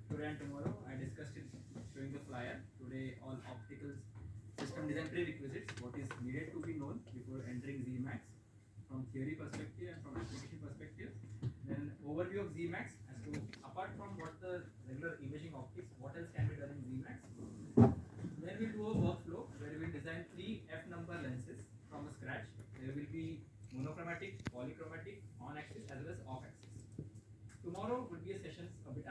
today and tomorrow. I discussed it showing the flyer. Today all optical system design prerequisites, what is needed to be known before entering ZMAX from theory perspective and from application perspective. Then overview of ZMAX as to apart from what the regular imaging optics, what else can be done in ZMAX. Then we'll do a workflow where we'll design 3 F number lenses from scratch. There will be monochromatic, polychromatic, on axis as well as off axis. Tomorrow would be a session a bit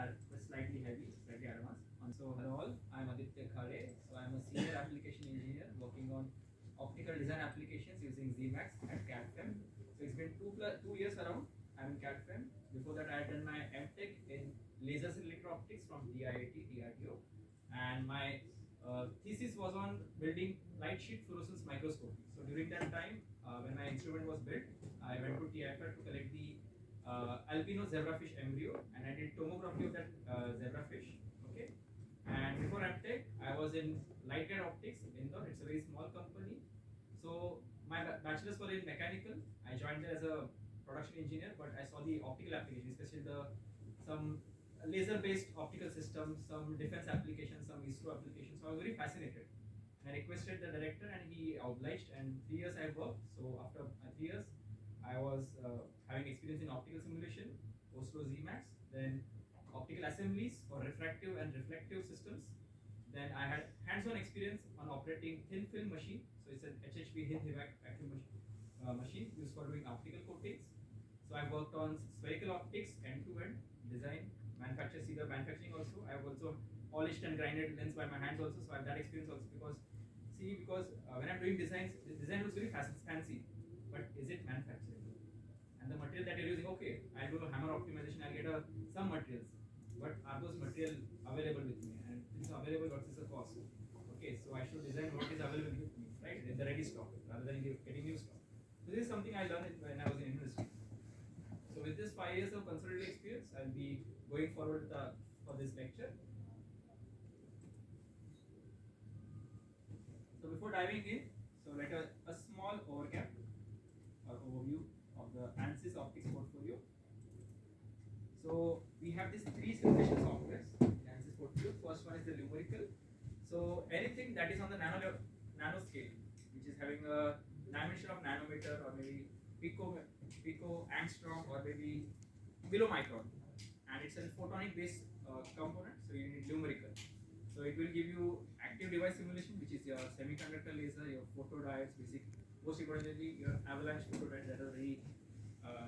slightly heavy, slightly advanced. So hello all, I'm Aditya Khare. So I'm a senior application engineer working on optical design applications using ZMAX at CAD-FEM. So it's been 2 years around. I'm in CAD-FEM. Before that, I had done my MTech in lasers and electro-optics from DIIT, DRDO, and my thesis was on building light sheet fluorescence microscopy. So during that time, when my instrument was built, I went to TIFR to collect the albino zebrafish embryo, and I did tomography of that zebrafish. Okay, and before MTech, I was in light guide optics in Indore. It's a very small company. So my bachelor's were in mechanical. I joined there as a production engineer, but I saw the optical application, especially some laser-based optical systems, some defense applications, some ISRO applications. So I was very fascinated. And I requested the director, and he obliged. And 3 years I worked. So after 3 years, I was having experience in optical simulation, Oslo ZMAX, then optical assemblies for refractive and reflective systems. Then I had hands-on experience on operating thin film machine. So it's an HHV thin vacuum machine used for doing optical coatings. So I worked on spherical optics end-to-end design, manufacturing also. I have also polished and grinded lens by my hands also. So I have that experience also because when I'm doing designs, the design looks very fancy, but is it manufacturable? And the material that you're using, okay, I'll do a hammer optimization, I'll get some materials, but are those materials available with me? And if it's available, what is the cost? Okay, so I should design what is available with me, right? In the ready stock rather than getting new stock. So this is something I learned when I was in university. So with this 5 years of consolidated experience, I'll be going forward for this lecture. So before diving in, so like a small overview of the ANSYS optics portfolio. So we have these 3 simulation softwares in ANSYS portfolio. First one is the numerical. So anything that is on the nano scale, which is having a dimension of nanometer or maybe pico angstrom or maybe below micron, and it's a photonic based component, so you need numerical. So it will give you active device simulation, which is your semiconductor laser, your photodiodes, most importantly your avalanche photodiodes that are very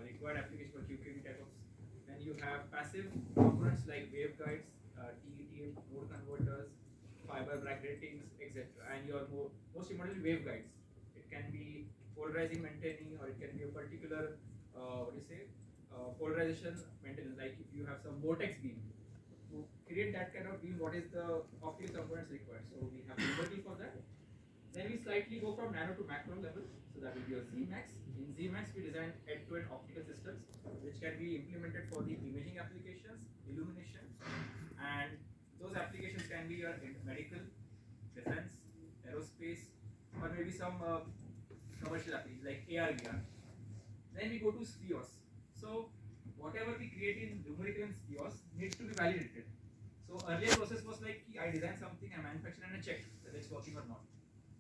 required application for QKD type of. Then you have passive components like waveguides, TET, mode converters, fiber bracketings, etc. And your most importantly waveguides. It can be polarizing maintaining, or it can be a particular polarization maintenance. Like if you have some vortex beam, to create that kind of beam, what is the optical components required? So we have numerical for that. Then we slightly go from nano to macro level. So that will be your ZMAX. In ZMAX, we design end-to-end optical systems, which can be implemented for the imaging applications, illumination, and those applications can be your medical, defense, aerospace, or maybe some commercial applications like AR/VR. Then we go to SPIOS. So whatever we create in numerical and SPIOS needs to be validated. So earlier process was like I design something, I manufacture and I check whether it's working or not.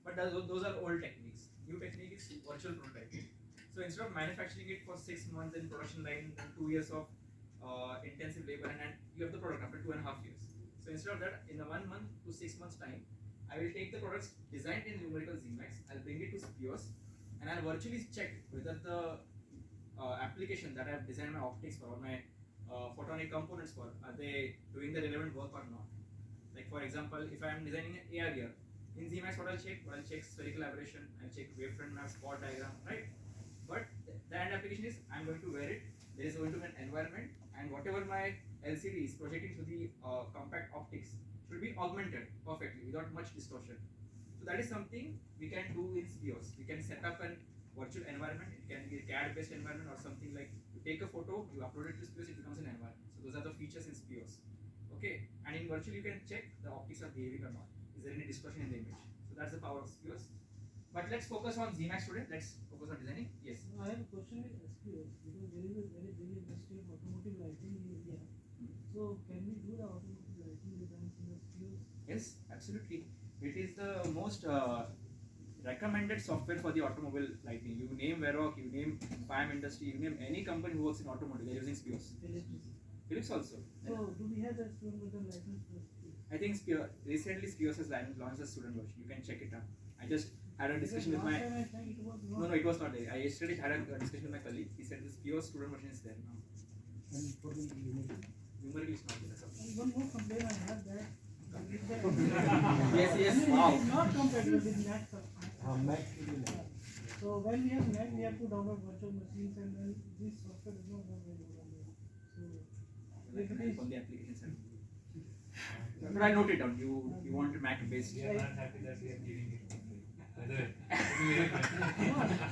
But those are old techniques. New technique is virtual prototyping. So instead of manufacturing it for 6 months in production line, then 2 years of intensive labor, and you have the product after 2.5 years. So instead of that, in the 1 month to 6 months time, I will take the products designed in numerical ZMAX, I'll bring it to SPIOS, and I'll virtually check whether the application that I've designed my optics for or my photonic components for, are they doing the relevant work or not? Like for example, if I'm designing an AR/VR, in ZMAX what I'll check spherical aberration, I'll check wavefront map, spot diagram, right? But the end application is I'm going to wear it, there is going to be an environment, and whatever my LCD is projecting to the compact optics should be augmented perfectly without much distortion. So that is something we can do in SPIOS. We can set up an virtual environment. It can be a CAD based environment or something like you take a photo, you upload it to SPIOS, it becomes an environment. So those are the features in SPIOS. Okay, and in virtual you can check the optics are behaving or not. Is there any distortion in the image? So that's the power of SPIOS. But let's focus on ZMAX today. Let's focus on designing. Yes. No, I have a question with SPIOS because there is a very big industry of automotive lighting in India. So can we do the automotive lighting absolutely. It is the most recommended software for the automobile lighting. You name Veroc, you name FAM industry, you name any company who works in automotive, they're using Spios. Philips also. So, do we have the student version license for Spios? I think recently Spios has launched a student version. You can check it out. I just had a discussion with my. Last time I think it was not. No, it was not there. I yesterday had a discussion with my colleague. He said the Spios student version is there now. And for the Numerical is not there. and one more complaint I have that. Yes, wow. It is not compatible with Mac software. So when we have Mac, we have to download virtual machines, and then this software does not work very well on there. So if it is On the application side. But I note it down. You want Mac based. We are not happy that we are giving it for free. By the way,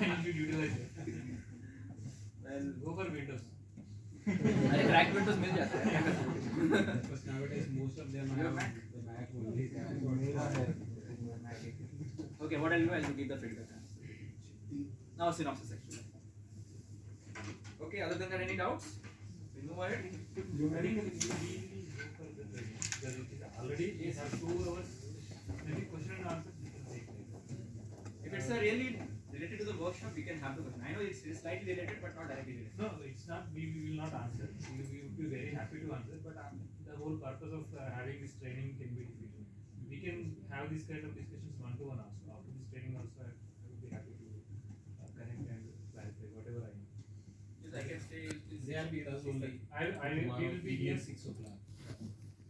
you should utilize it. Well, Go for Windows. अरे crack windows मिल जाता है. Because nowadays most of them You have have Mac? the Mac only. Okay, what I'll do, I'll give the feedback. Now synopsis actually. Okay, other than that, any doubts? We move ahead. I think we go for the training because it is already we have 2 hours. Maybe question and answer we can take like. If it's a really related to the workshop, we can have the question. I know it's slightly related, but not directly related. No, it's not. We will not answer. We would be very happy to answer. But the whole purpose of having this training can be defeated. We can have these kind of discussions one-to-one also. After this training also, I would be happy to connect and clarify whatever I know. Yes, I can say They are with us only. We will be here. 6 o'clock.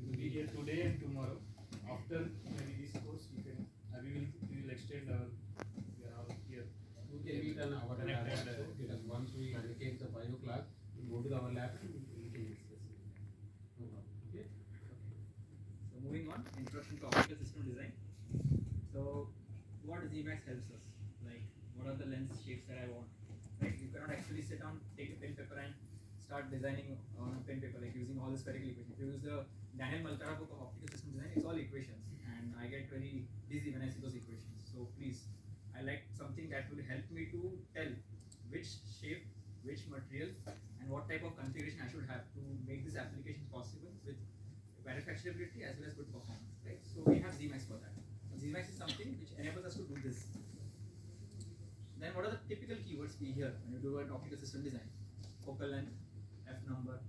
We will be here today and tomorrow. After maybe this course, we will extend our. We are all here. We can meet an hour and a half. Because once we allocate the 5 o'clock, we go to our lab and we can discuss it. No problem. Okay. So moving on, introduction to optical system design. So what ZMax helps us? Like what are the lens shapes that I want? Like you cannot actually sit down, take a pen paper and start designing on a pen paper like using all the spherical equations. If you use the Daniel Malkara book of optical system design, it's all equations and I get very dizzy when I see those equations. So please, I like something that will help me to tell which shape, which material and what type of configuration I should have to make this application possible with manufacturability as well as good performance, right? So we have ZMax for that. ZMax is something which enables us to do this. Then what are the typical keywords we hear when you do an optical system design? Focal length, f number,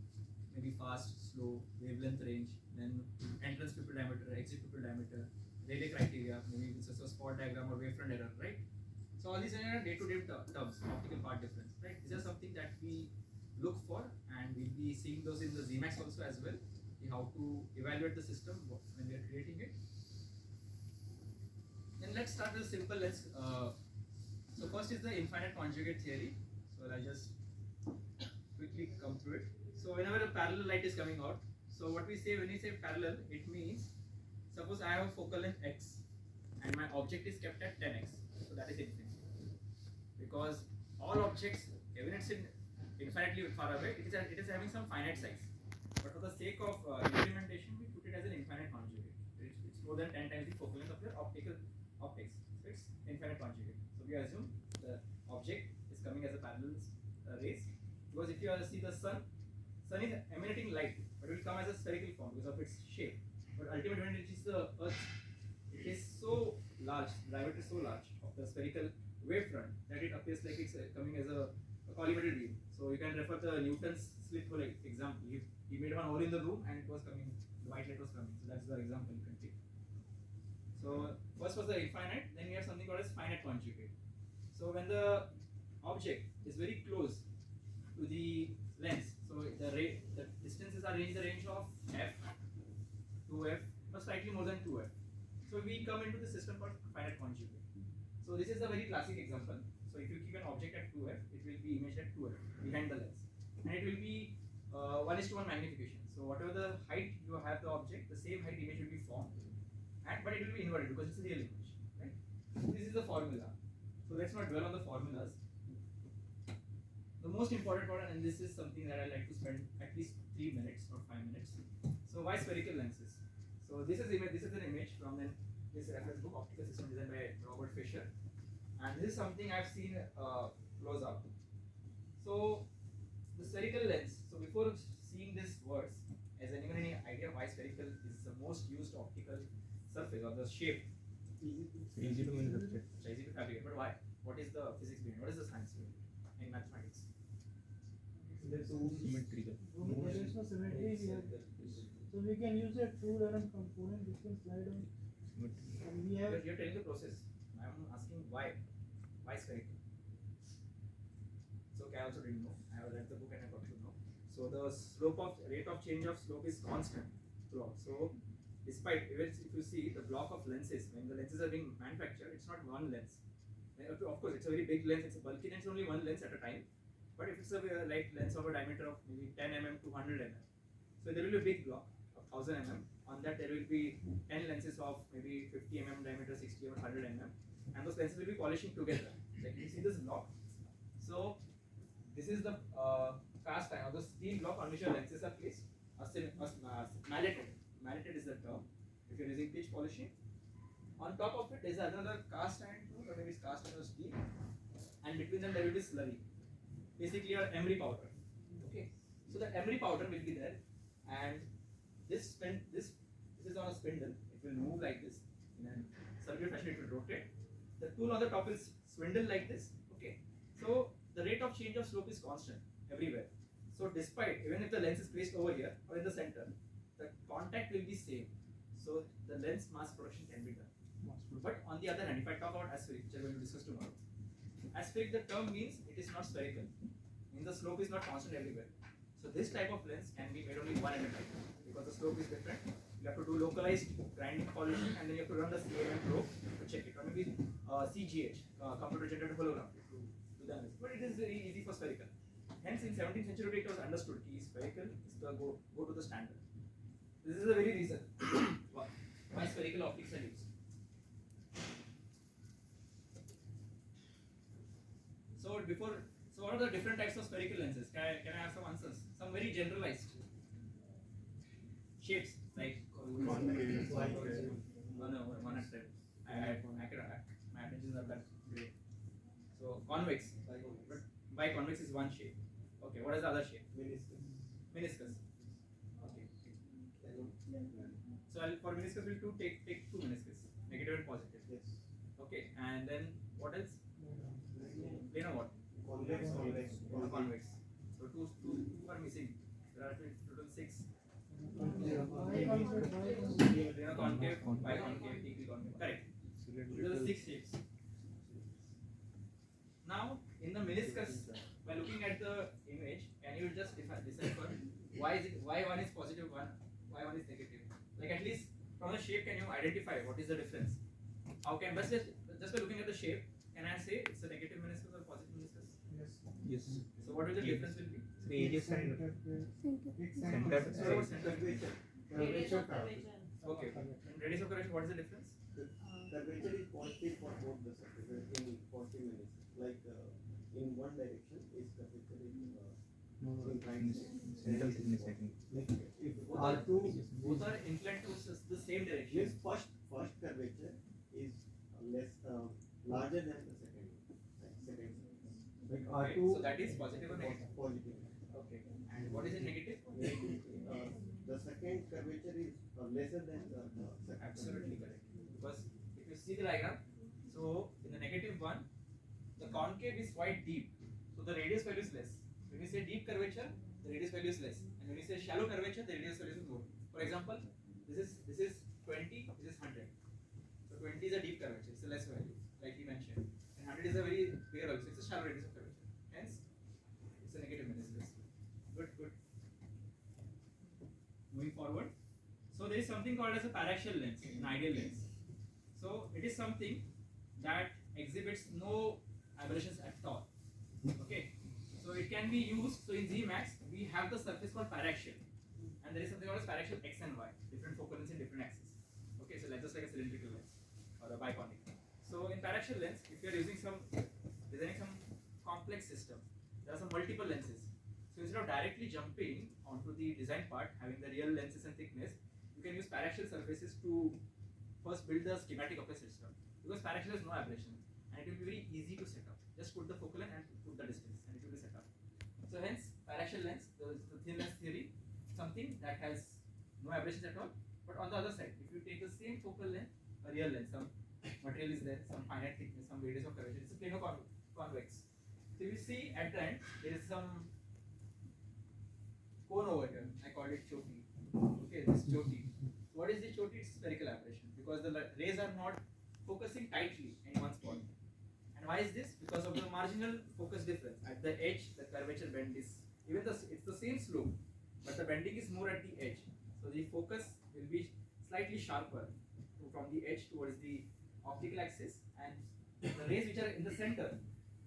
maybe fast, slow, wavelength range, then entrance pupil diameter, exit pupil diameter, Rayleigh criteria, maybe it's a spot diagram or wavefront error, right? So all these are day-to-day terms, optical part difference, right? These are something that we look for and we'll be seeing those in the ZMax also as well. How to evaluate the system when we are creating it. Then let's start with a simple lens. So first is the infinite conjugate theory. So I'll just quickly come through it. So whenever a parallel light is coming out, so what we say when we say parallel, it means suppose I have a focal length x and my object is kept at 10x. So that is infinite. Because all objects, even it's infinitely far away, it is having some finite size. But for the sake of implementation, we put it as an infinite conjugate. It's more than 10 times the focal length of your optics. So it's infinite conjugate. So we assume the object is coming as a parallel rays. Because if you see the sun is emanating light, but it will come as a spherical form because of its shape. But ultimately when it reaches the earth, it is so large, the diameter is so large of the spherical wavefront that it appears like it's coming as a collimated beam. So you can refer to Newton's slit hole example. He made one hole in the room and it was coming, the white light was coming. So that's the example you can take. So first was the infinite, then we have something called as finite conjugate. So when the object is very close to the lens, so the distances are in the range of f, 2f, or slightly more than 2f. So we come into the system called finite conjugate. So this is a very classic example. So if you keep an object at 2f, it will be imaged at 2f behind the lens, and it will be 1:1 magnification. So whatever the height you have the object, the same height image will be formed, but it will be inverted because it's a real image, right? This is the formula. So let's not dwell on the formulas. The most important one, and this is something that I like to spend at least 3 minutes or 5 minutes. So why spherical lenses? So this is an image from this reference book, Optical System Design by Robert Fisher, and this is something I've seen close up. So the spherical lens. So before seeing this words, has anyone any idea why spherical is the most used optical surface or the shape. Easy to manufacture. It's easy to fabricate, but why? What is the physics behind? What is the science behind it in mathematics? Symmetrical. There is no symmetry here. So we can use a tool or a component which can slide on. And we have You're telling the process. I'm asking why. Why spherical? So I also didn't know. I have read the book and I got to know. So the rate of change of slope is constant throughout. So despite, even if you see the block of lenses, when the lenses are being manufactured, it's not one lens. Of course, it's a very big lens. It's a bulky lens. Only one lens at a time. But if it's a like lens of a diameter of maybe 10 mm to 100 mm, so there will be a big block of 1000 mm. On that there will be 10 lenses of maybe 50 mm diameter, 60 or 100 mm, and those lenses will be polishing together. Like you see this block. So this is the cast iron or the steel block on which your lenses are placed. Malleted. Malleted is the term. If you're using pitch polishing, on top of it is another cast iron tool or maybe cast iron or steel, and between them there will be slurry. Basically your emery powder. Okay, so the emery powder will be there, and this is on a spindle. It will move like this in a circular fashion. It will rotate. The tool on the top is swindle like this. Okay, so the rate of change of slope is constant everywhere. So despite, even if the lens is placed over here or in the center, the contact will be same. So the lens mass production can be done. But on the other hand, if I talk about aspheric, which I'm going to discuss tomorrow, aspheric, the term means it is not spherical. Means the slope is not constant everywhere. So this type of lens can be made only one at a time because the slope is different. You have to do localized grinding polishing, and then you have to run the CMM probe to check it, or maybe CGH, computer generated holography, to do the analysis. But it is very easy for spherical. Hence, in 17th century, it was understood that spherical is the go to the standard. This is the very reason why spherical optics are used. So what are the different types of spherical lenses? Can I have some answers? Some very generalized shapes like one at a time. My attention is not that great. So convex. But biconvex is one shape. Okay, what is the other shape? Meniscus. Okay. So for meniscus we'll take two meniscus, negative and positive. Yes. Okay, and then what else? Planar what? Convex. So two are missing. There are total 6. Planar concave, biconcave, equiconcave. Correct. These are the 6 shapes. Now in the meniscus, by looking at the image, can you just decipher why one is positive, why one is negative? Like at least from the shape, can you identify what is the difference? How can just by looking at the shape, can I say it's a negative meniscus or positive meniscus? Yes. So what will the difference will be? Radius and center. So what's center? Curvature. Okay. In radius of curvature, what is the difference? Curvature is positive for both the surfaces in positive meniscus. Like in one direction, its curvature is Central thickness, I think. Like if Both are inclined to the same direction. means first curvature is larger than the second one. Like second. Like Okay. R2. So that is positive or negative? Positive. Okay. And what is it negative? The second curvature is lesser than the second. Absolutely correct. Because if you see the diagram, so in the negative one, the concave is quite deep, so the radius value is less. When you say deep curvature, the radius value is less, and when you say shallow curvature, the radius value is more. For example, this is 20, this is 100. So 20 is a deep curvature, it's a less value, like he mentioned, and 100 is a very big value, so it's a shallow radius of curvature. Hence, it's a negative meniscus. Good. Moving forward, so there is something called as a paraxial lens, an ideal lens. So it is something that exhibits no aberrations at all. Okay, so it can be used. So in Zmax we have the surface called paraxial, and there is something called as paraxial X and Y, different focal lengths in different axes. Okay, so let's just like a cylindrical lens or a biconic. So in paraxial lens, if you are designing some complex system, there are some multiple lenses. So instead of directly jumping onto the design part, having the real lenses and thickness, you can use paraxial surfaces to first build the schematic of a system, because paraxial has no aberration and it will be very easy to set up. Just put the focal length and put the distance and it will be set up. So hence paraxial lens, the thin lens theory, something that has no aberrations at all, But on the other side, if you take the same focal length, a real length, some material is there, some finite thickness, some radius of curvature, it's a plano convex. So you see at the end there is some cone over here. I call it choti. Okay, this choti. What is the choti? It's spherical aberration because the rays are not focusing tightly in one spot. And why is this? Because of the marginal focus difference. At the edge, the curvature bend is it's the same slope, but the bending is more at the edge. So the focus will be slightly sharper from the edge towards the optical axis, and the rays which are in the center,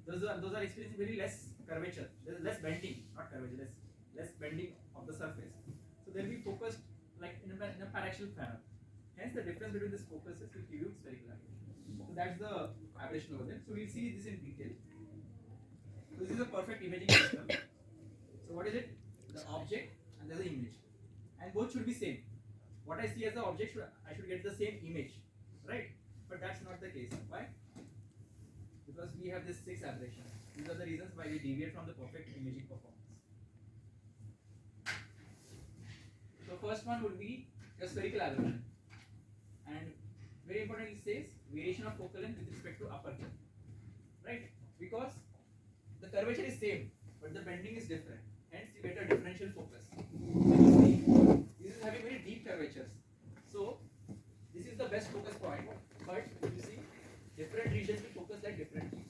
those are experiencing very less curvature. There is less bending, not curvature, less bending of the surface. So they'll be focused like in a paraxial manner. Hence, the difference between these focuses will give you spherical aberration. So that's the aberration over there. So we'll see this in detail. So this is a perfect imaging system. So what is it? The object and there's the image, and both should be same. What I see as the object, I should get the same image, right? But that's not the case. Why? Because we have this 6 aberrations. These are the reasons why we deviate from the perfect imaging performance. So first one would be the spherical aberration, and very importantly it says variation of focal length with respect to aperture, right? Because the curvature is same, but the bending is different. Hence, you get a differential focus. This is having very deep curvatures. So this is the best focus point, but you see different regions will focus like differently,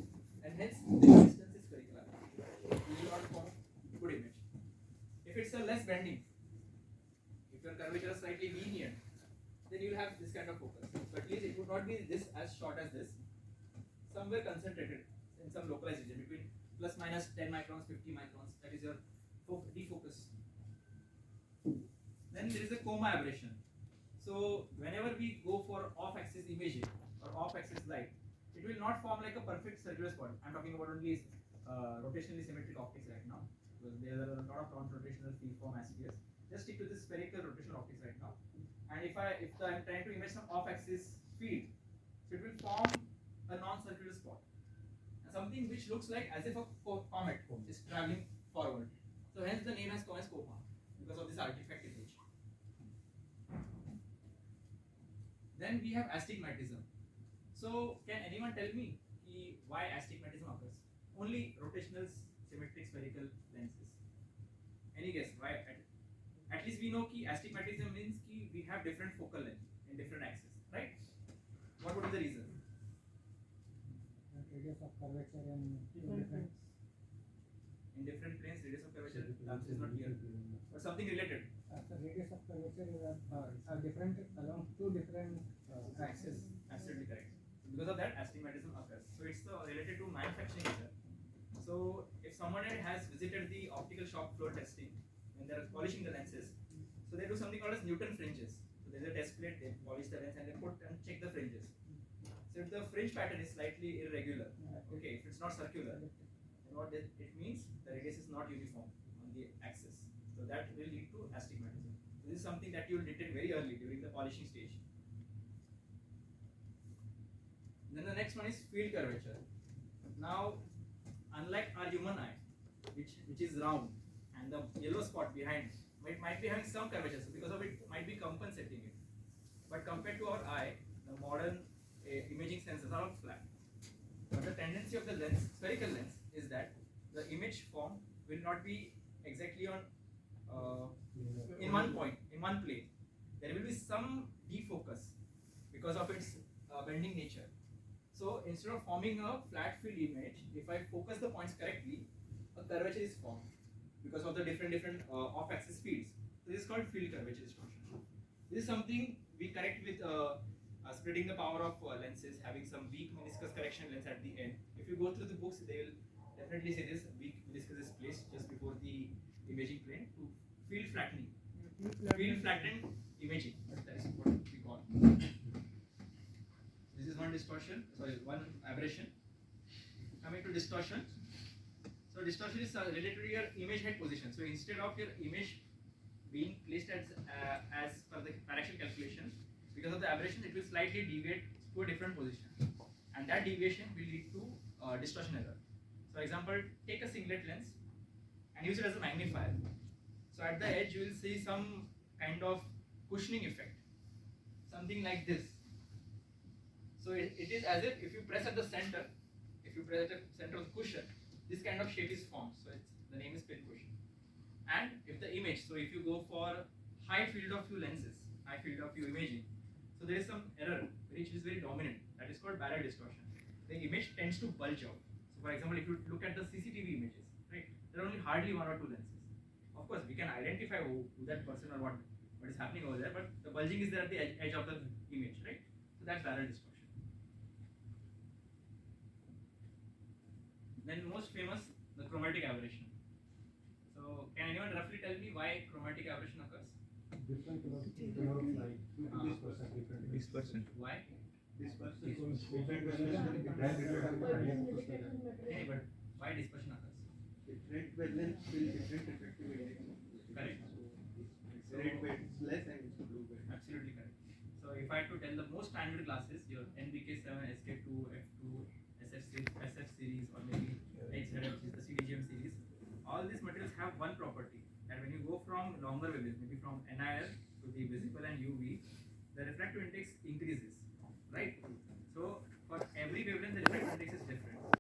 and hence this distance is spherical aberration. You will not form good image. If it's a less bending, if your curvature is slightly lenient, then you will have this kind of focus. So at least it would not be this as short as this. Somewhere concentrated in some localized region between plus minus 10 microns, 50 microns. That is your defocus. Then there is a coma aberration. So whenever we go for off-axis imaging or off-axis light, it will not form like a perfect circular spot. I'm talking about only rotationally symmetric optics right now, because there are a lot of non-rotational free-form aspheres. Just stick to this spherical rotational optics right now. And if I'm trying to image some off-axis field, so it will form a non-circular spot, and something which looks like as if a comet is traveling forward. So hence the name has come as coma because of this artifact image. Then we have astigmatism. So can anyone tell me why astigmatism occurs? Only rotational symmetric spherical lenses. Any guess why? At least we know कि astigmatism means कि we have different focal length in different axes, right? What would be the reason? Radius of curvature in different planes. In different planes, radius of curvature, the answer is not clear. But something related. The radius of curvature are different along 2 different axes. Absolutely correct. Because of that, astigmatism occurs. So it's related to manufacturing error. So if someone has visited the optical shop floor testing, when they are polishing the lenses, so they do something called as Newton fringes. So there's a test plate, they polish the lens and they put and check the fringes. So if the fringe pattern is slightly irregular, okay, if it's not circular, then what it means the radius is not uniform on the axis. So that will lead to astigmatism. This is something that you will detect very early during the polishing stage. Then the next one is field curvature. Now, unlike our human eye, which is round, and the yellow spot behind might be having some curvature, so because of it might be compensating it. But compared to our eye, the modern imaging sensors are all flat. But the tendency of the lens, spherical lens, is that the image form will not be exactly on in one point, in one plane. There will be some defocus because of its bending nature. So instead of forming a flat field image, if I focus the points correctly, a curvature is formed because of the different off-axis fields. So this is called field curvature distortion. This is something we correct with spreading the power of lenses, having some weak meniscus correction lens at the end. If you go through the books, they will definitely say this weak meniscus is placed just before the imaging plane to field flattening. Field flattened imaging, that is what we call. This is one distortion, one aberration. Coming to distortion. So distortion is related to your image head position. So instead of your image being placed as per the paraxial calculation, because of the aberration, it will slightly deviate to a different position, and that deviation will lead to distortion error. So, example, take a singlet lens and use it as a magnifier. So, at the edge, you will see some kind of cushioning effect. something like this. So it is as if you press at the center, if you press at the center of the cushion, this kind of shape is formed. So the name is pin cushion. And if the image, so if you go for high field of view lenses, high field of view imaging, so there is some error which is very dominant, that is called barrier distortion. The image tends to bulge out. So for example, if you look at the CCTV images, right, there are only hardly 1 or 2 lenses. Of course, we can identify who that person or what is happening over there, but the bulging is there at the edge of the image, right? So that's barrier distortion. Then most famous, the chromatic aberration. So can anyone roughly tell me why chromatic aberration occurs? Different color of light. This person. Why? This person Because is Okay, but why dispersion occurs? different wavelengths will different refractive index. Correct. It's red weight is less and it's blue weight. Absolutely correct. So if I had to tell the most standard classes, your NBK7, SK2, F2, SF series, or maybe HZF, which is the CDGM series, all these materials have one property, that when you go from longer wavelengths, maybe from NIR to the visible and UV, the refractive index increases.